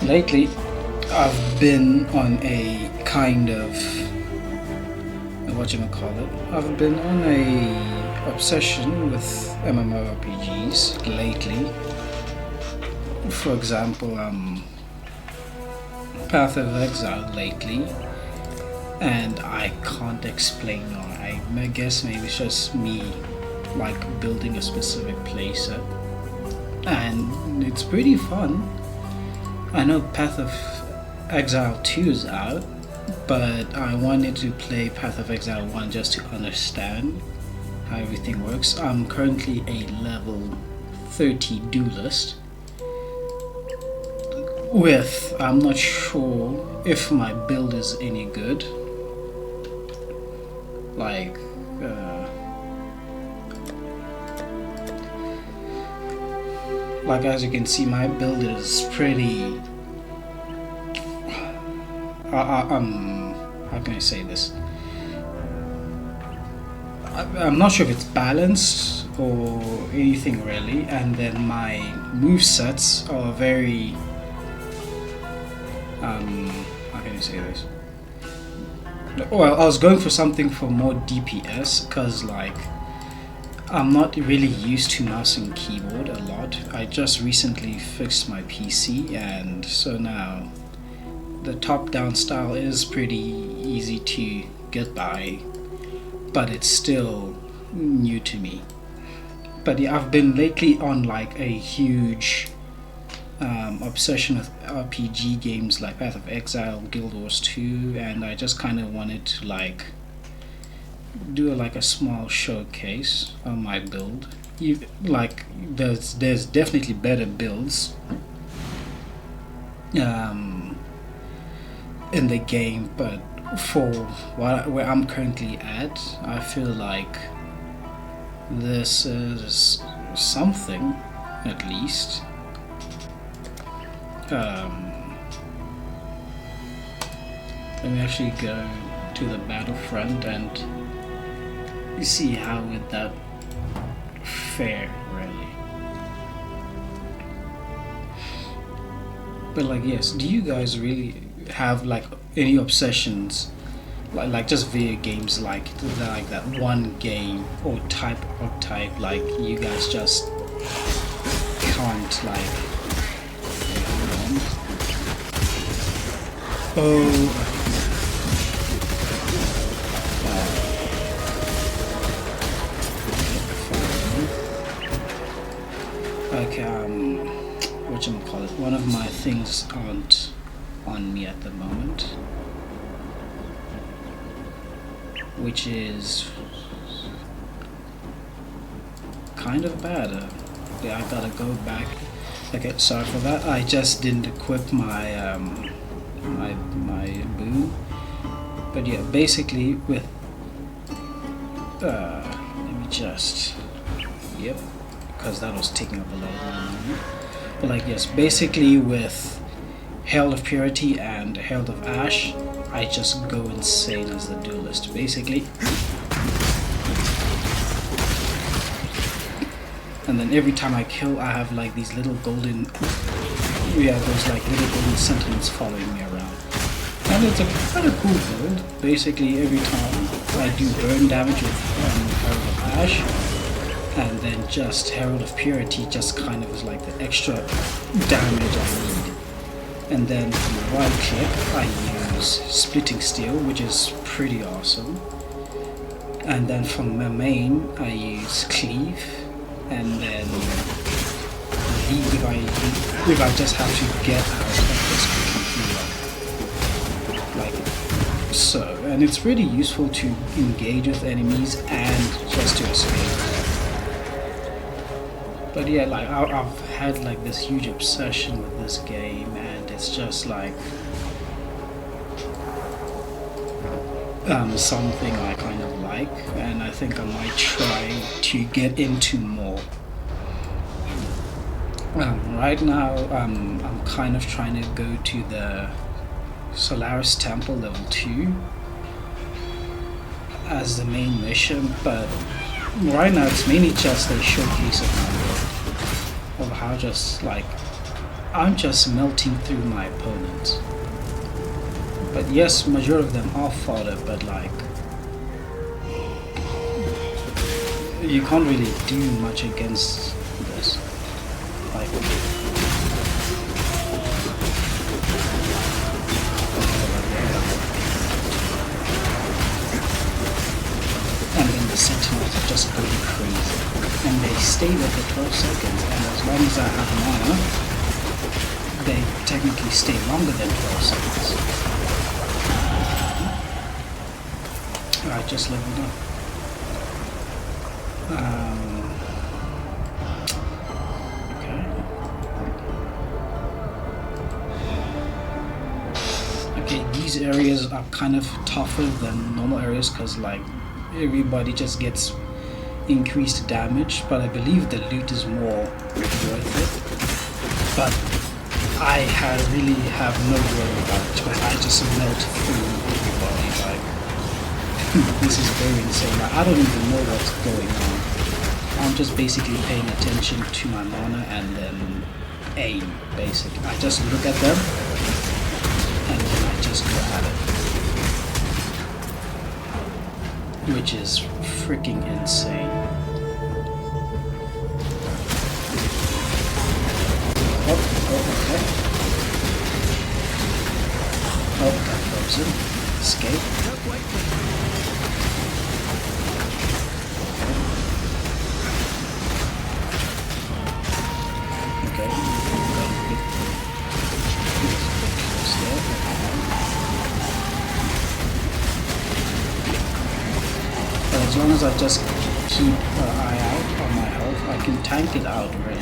Lately, I've been on a kind of whatchamacallit. I've been on a obsession with MMORPGs lately. For example, Path of Exile lately, and I can't explain why. I guess maybe it's just me like building a specific playset, and it's pretty fun. I know Path of Exile 2 is out, but I wanted to play Path of Exile 1 just to understand how everything works. I'm currently a level 30 duelist with, I'm not sure if my build is any good. Like, as you can see, my build is pretty how can I say this? I'm not sure if it's balanced or anything really, and then my movesets are very how can I say this? Well, I was going for something for more DPS because like I'm not really used to mouse and keyboard a lot. I just recently fixed my PC, and so now the top-down style is pretty easy to get by, but it's still new to me. But yeah, I've been lately on like a huge obsession with RPG games like Path of Exile, Guild Wars 2, and I just kind of wanted to like do like a small showcase on my build. Like there's definitely better builds in the game, but for where I'm currently at, I feel like this is something at least. Let me actually go to the battlefront and see how would that fare really. But like, yes, do you guys really have like any obsessions like just video games, like that one game or archetype like you guys just can't like oh okay, whatchamacallit, one of my things aren't on me at the moment, which is kind of bad. Yeah, I gotta go back. Okay, sorry for that. I just didn't equip my my boon. But yeah, basically with let me just because that was taking up a lot of my money. But like, yes, basically with Herald of Purity and Herald of Ash, I just go insane as the duelist, basically. And then every time I kill, I have like these little golden, those like little golden sentinels following me around. And it's a kind of cool build. Basically, every time I do burn damage with Herald of Ash, and then just Herald of Purity just kind of is like the extra damage I need. And then from right click, I use Splitting Steel, which is pretty awesome. And then from my main, I use Cleave, and then if I just have to get out of this completely, like so. And it's really useful to engage with enemies and just to escape. But yeah, like I've had like this huge obsession with this game, and it's just like something I kind of like, and I think I might try to get into more. Right now, I'm kind of trying to go to the Solaris Temple level 2 as the main mission, but right now it's mainly just a showcase of how just like I'm just melting through my opponents. But yes, majority of them are fodder, but like you can't really do much against this. Like and then the sentinels are just going crazy. And they stay there for 12 seconds, and as long as I have mana, they technically stay longer than 12 seconds. I just leveled up. Okay, these areas are kind of tougher than normal areas because like everybody just gets increased damage, but I believe the loot is more worth it. But I really have no worry about it because I just melt through everybody. Like this is very insane. Like, I don't even know what's going on. I'm just basically paying attention to my mana and then aim. Basically, I just look at them and then I just go at it, which is freaking insane. Oh, okay. Oh, got frozen. Escape. Okay. But as long as I just keep an eye out on my health, I can tank it out already.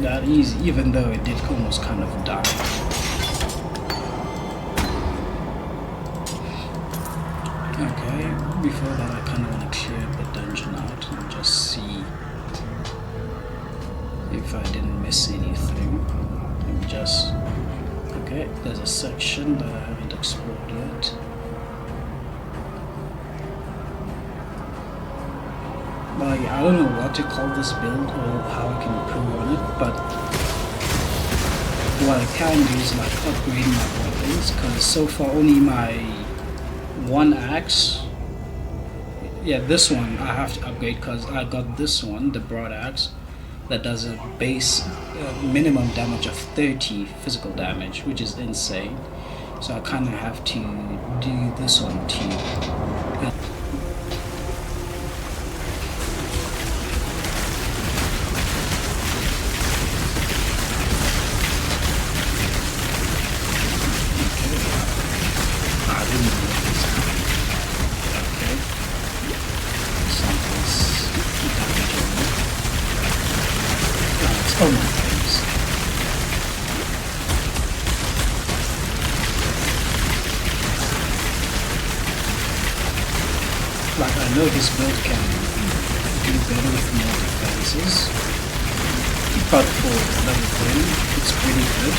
That easy, even though it did almost kind of die. Okay, before that I kind of want to clear the dungeon out and just see if I didn't miss anything. And just, okay, there's a section that I haven't explored yet. Like, I don't know what to call this build or how I can improve on it, but what I can do is like upgrade my weapons, because so far only my one axe, yeah, this one I have to upgrade because I got this one, the broad axe, that does a base minimum damage of 30 physical damage, which is insane. So I kind of have to do this one too. Oh my goodness. Like, I know this build can do better with more defenses, but for level 3, it's pretty good.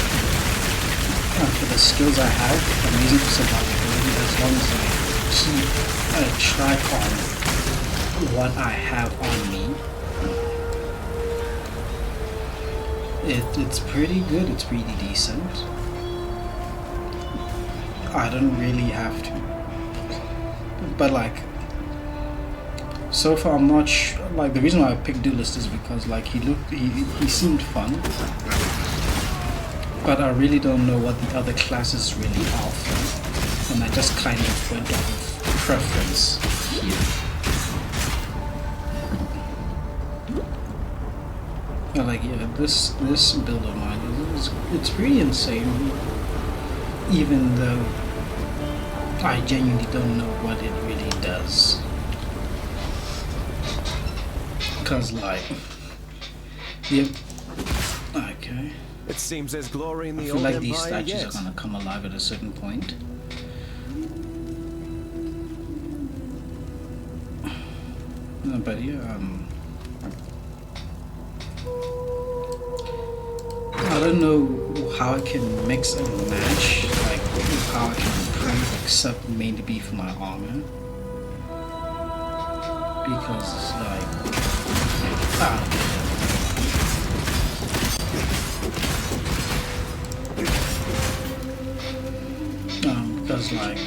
And for the skills I have, I'm using for survivability as long as I keep a track on what I have on me. It's pretty good, it's pretty decent. I don't really have to. But like, so far I'm not sure, like the reason why I picked Duelist is because like he seemed fun. But I really don't know what the other classes really offer. And I just kind of went off of preference here. Like, yeah, this build of mine it's pretty insane, even though I genuinely don't know what it really does. Cause like, yep, okay. It seems there's glory in the I feel old like these empire statues yet. are gonna come alive at a certain point. But yeah, don't know how I can mix and match, like how I can improve, except mainly for my armor. Because it's like, because like,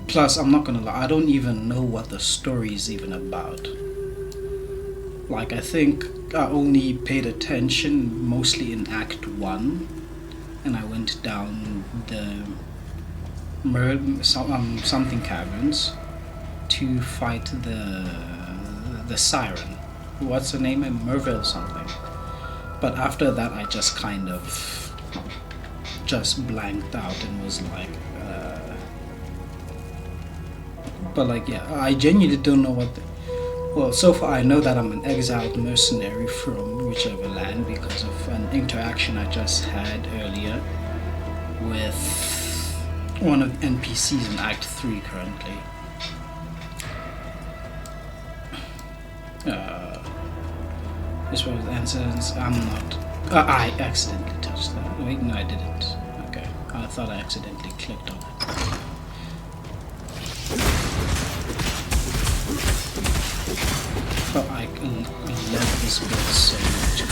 plus I'm not gonna lie, I don't even know what the story is even about. Like, I think I only paid attention mostly in Act 1, and I went down the something caverns to fight the siren. What's her name? Merville something. But after that, I just kind of just blanked out and was like, but like, yeah, I genuinely don't know what. Well, so far I know that I'm an exiled mercenary from whichever land because of an interaction I just had earlier with one of the NPCs in Act 3 currently. This was the answers. I'm not. I accidentally touched that. Wait, no, I didn't. Okay, I thought I accidentally clicked on it. But I love this build so much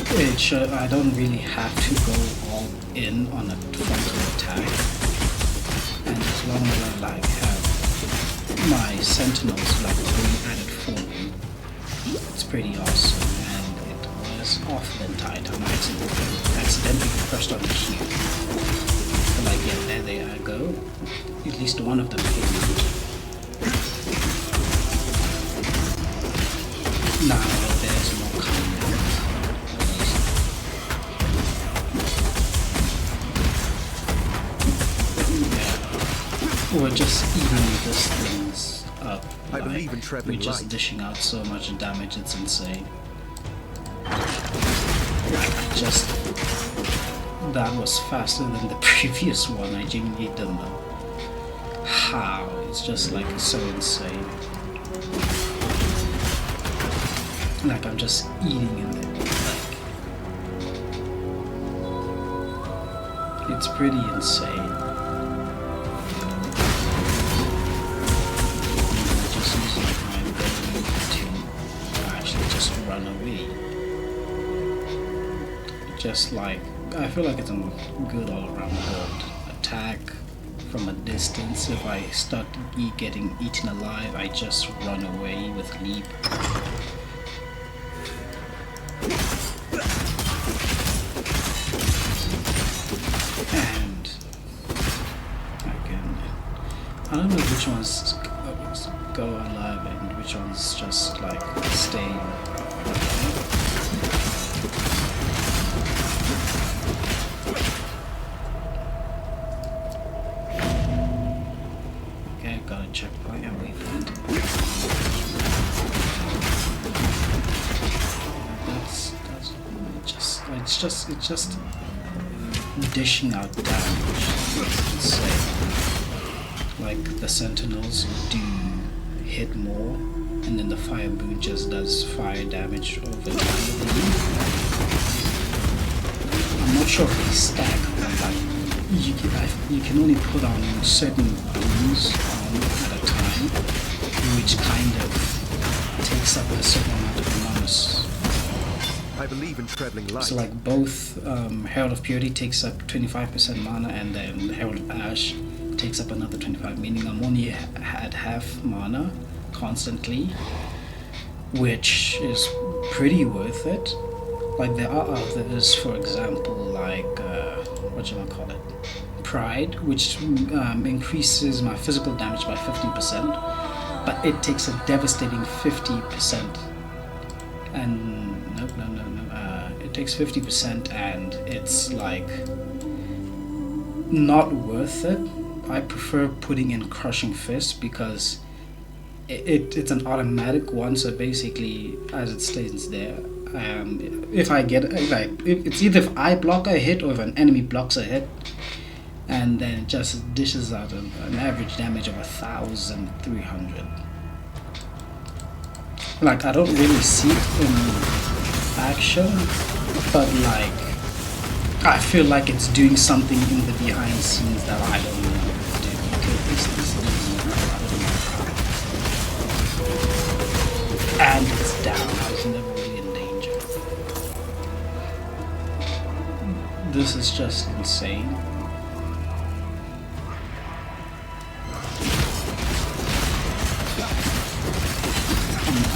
because I don't really have to go all in on a frontal attack, and as long as I like have my sentinels like really added for me, it's pretty awesome. And it was off the entire time. I accidentally pressed on the Q. But like, yeah, there I go. At least one of them came out. Now there's more coming out. Yeah. We're just eating these things up. I believe in traveling we're just light. dishing out so much damage, it's insane. Like, just... that was faster than the previous one. I genuinely don't know how. It's just like so insane. Like, I'm just eating in there. Like, it's pretty insane. I just use like my ability to actually just run away. Just like, I feel like it's a good all-around build. Attack from a distance. If I start getting eaten alive, I just run away with leap. And again, I don't know which ones go alive and which ones just like stay. Okay, got a checkpoint and wait for it. It's just dishing out damage. It's insane. Like, the sentinels do hit more, and then the fire boon just does fire damage over time. I'm not sure if they stack, but you can only put on certain boons at a time, which kind of takes up a certain amount of mana. I believe in traveling light. So like both Herald of Purity takes up 25% mana, and then Herald of Ash takes up another 25, meaning I'm only at half mana constantly, which is pretty worth it. Like, there are others, for example, like whatchamacallit, Pride, which increases my physical damage by 15%, but it takes a devastating 50%. And it takes 50%, and it's like not worth it. I prefer putting in Crushing Fist because it's an automatic one. So basically, as it states there, if it's either if I block a hit or if an enemy blocks a hit, and then it just dishes out an average damage of 1,300. Like, I don't really see it in action, but like I feel like it's doing something in the behind scenes that I don't know what to do. Okay, this is easy. I don't know how. And it's down. I was never really in danger. This is just insane.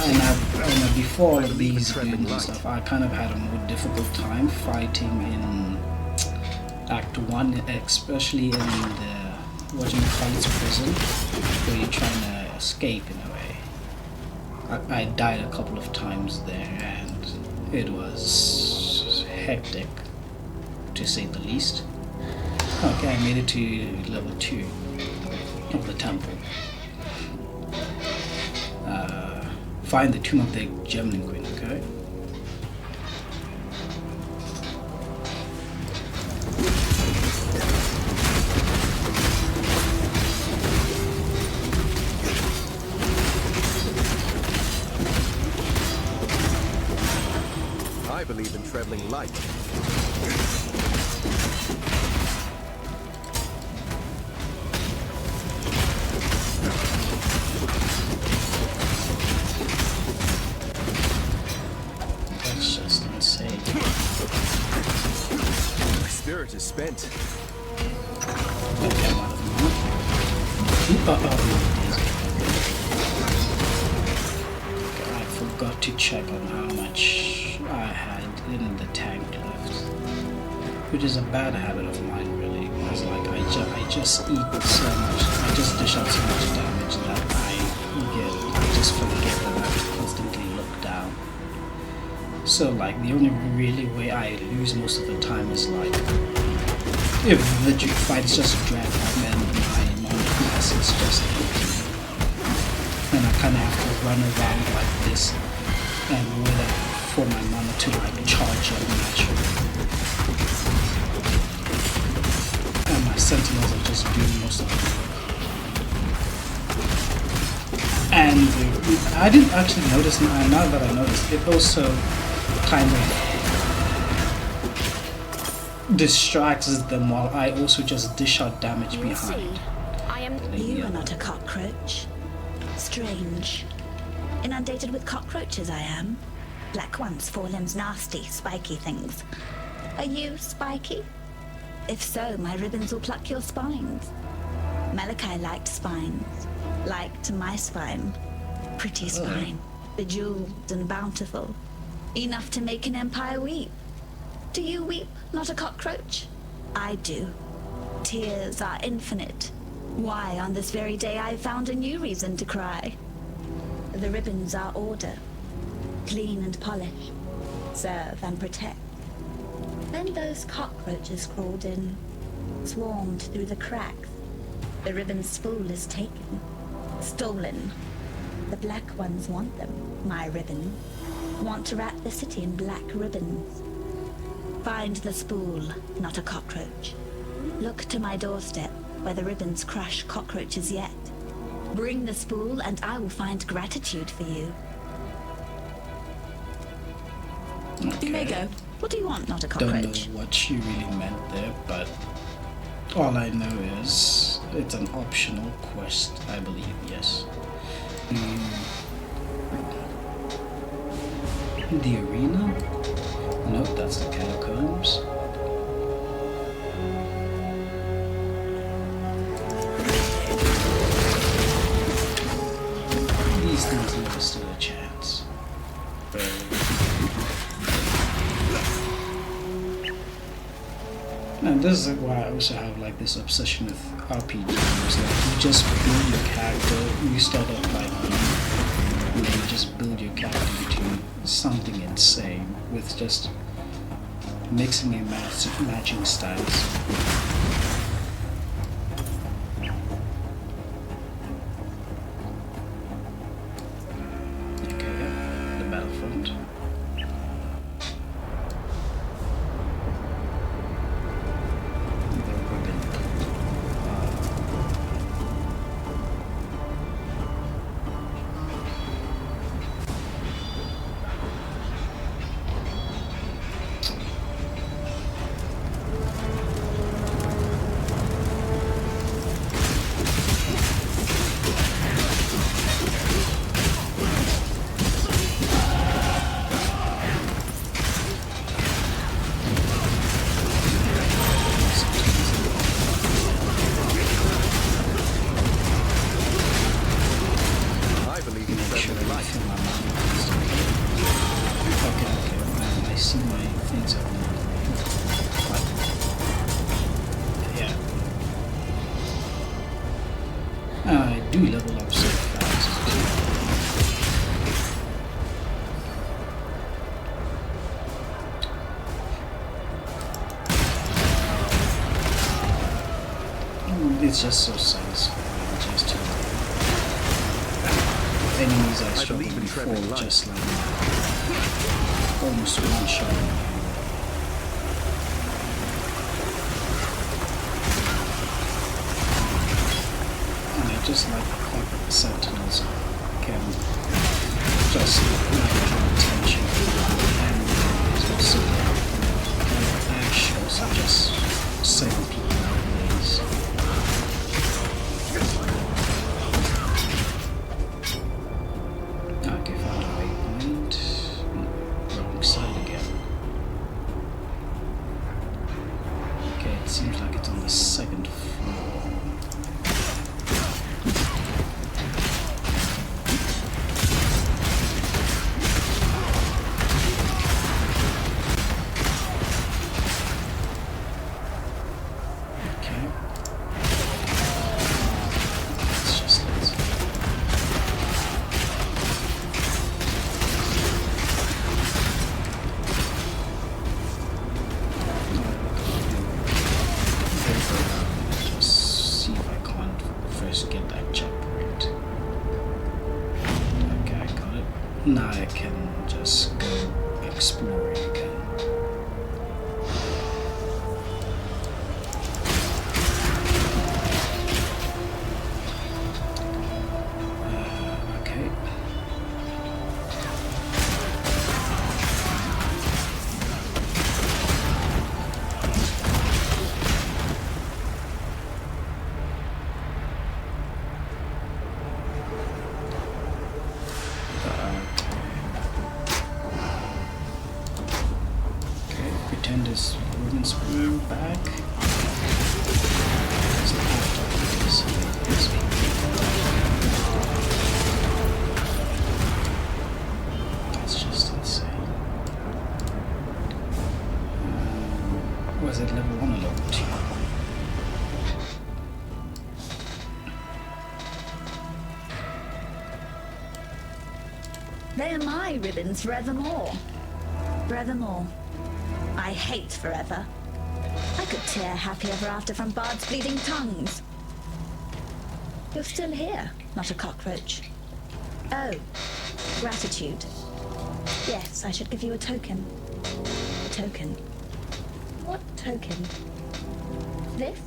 And before all of these builds and stuff, I kind of had a more difficult time fighting in Act 1, especially in the, what you call it, prison, where you're trying to escape in a way. I died a couple of times there, and it was hectic, to say the least. Okay, I made it to level 2 of the temple. Find the tomb of the Gemini Queen, okay? I believe in traveling light. That's just insane. My spirit is spent. Okay, I'm out of okay, I forgot to check on how much I had in the tank left, which is a bad habit of mine, really. Because like I just eat so much, I just dish out so much damage that I just forget that I have to constantly look down. So like the only really way I lose most of the time is like if the fight is just dragged out and my mass is just empty. And I kind of have to run around like this and wait for my mana to like charge up naturally. And my sentinels are just doing most of the work. And I didn't actually notice, now that I noticed, it also kind of distracts them while I also just dish out damage You behind. see, I am. You are not a cockroach. Strange. Inundated with cockroaches I am. Black ones, 4 limbs, nasty, spiky things. Are you spiky? If so, my ribbons will pluck your spines. Malachi liked spines. Liked my spine. Pretty spine. Bejeweled and bountiful. Enough to make an empire weep. Do you weep, not a cockroach? I do. Tears are infinite. Why, on this very day I found a new reason to cry. The ribbons are order. Clean and polished. Serve and protect. Then those cockroaches crawled in. Swarmed through the cracks. The ribbon's spool is taken. Stolen. The black ones want them, my ribbon. Want to wrap the city in black ribbons. Find the spool, not a cockroach. Look to my doorstep, where the ribbons crush cockroaches yet. Bring the spool, and I will find gratitude for you. Okay. You may go. What do you want, not a Don't cockroach? know what she really meant there, but all I know is it's an optional quest, I believe, yes. The arena? Nope, that's the catacombs. These things never stood a chance. And this is why I also have like this obsession with RPG games. Like you just build your character, you start off like and then you just build your character into something insane with just mixing and matching styles. Okay, yeah, the battlefront. it's just so satisfying just to enemies I struggled believe in before traveling light. just like almost one shot. And I just like the fact that the sentinels can just like draw attention and it's also actions of just sending people out ways. Okay, found a waypoint. Wrong side again. Okay, it seems like it's on the second floor. Okay. Let's just just see if I can't first get that checkpoint. Okay, I got it. Now I can just go exploring again. Okay. Okay, pretend this wooden spoon back. It's after this. That's just insane. Was it level 1 or level 2? They are my ribbons forevermore. Forevermore. I hate forever. I could tear happy ever after from bards' bleeding tongues. You're still here, not a cockroach. Oh, gratitude. Yes, I should give you a token. A token. What token? This?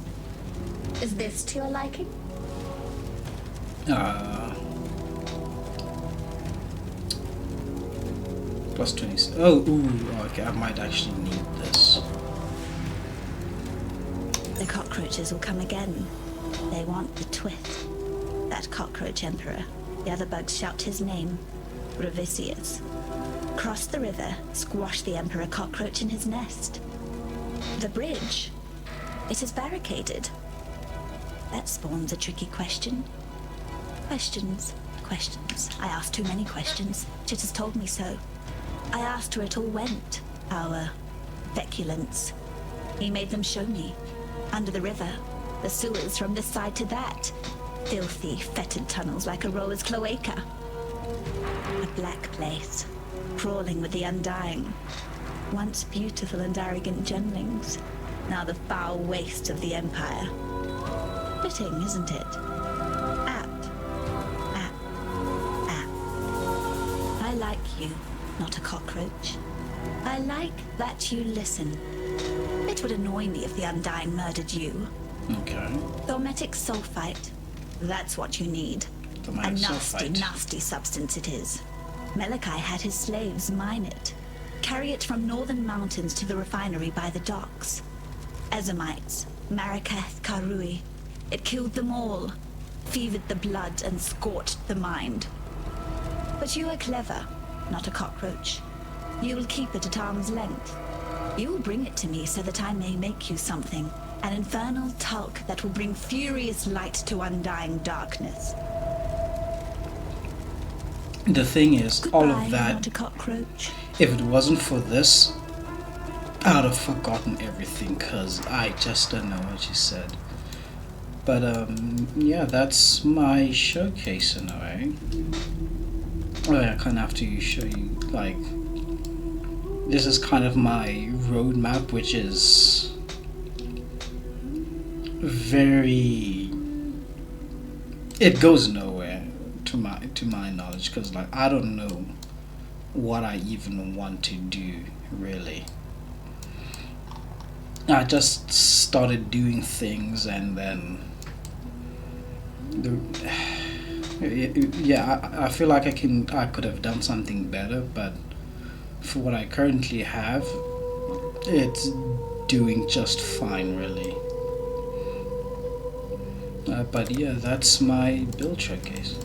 Is this to your liking? Plus 20. Oh, ooh, okay, I might actually need this. The cockroaches will come again. They want the twith. That cockroach emperor. The other bugs shout his name. Revisius. Cross the river, squash the emperor cockroach in his nest. The bridge. It is barricaded. That spawns a tricky question. Questions. Questions. I asked too many questions. Chit has told me so. I asked where it all went. Our feculence. He made them show me. Under the river. The sewers from this side to that. Filthy, fetid tunnels like a rower's cloaca. A black place. Crawling with the undying. Once beautiful and arrogant gemlings. Now the foul waste of the Empire. Fitting, isn't it? Apt. Apt. Apt. I like you, not a cockroach. I like that you listen. It would annoy me if the Undying murdered you. Okay. Thaumatic sulfite. That's what you need. Thaumatic A nasty, sulfite. nasty substance it is. Malachi had his slaves mine it. Carry it from northern mountains to the refinery by the docks. Ezamites, Marakath Karui. It killed them all. Fevered the blood and scorched the mind. But you are clever, not a cockroach. You will keep it at arm's length. You will bring it to me so that I may make you something. An infernal tulk that will bring furious light to undying darkness. The thing is, Goodbye, all of that, not a cockroach. if it wasn't for this, I would have forgotten everything because I just don't know what you said. But yeah, that's my showcase in a way. Oh yeah, I kind of have to show you, like, this is kind of my roadmap, which is very it goes nowhere to my knowledge, because like I don't know what I even want to do really. I just started doing things, and then the, yeah, I feel like I could have done something better, but for what I currently have, it's doing just fine really. But yeah, that's my build showcase.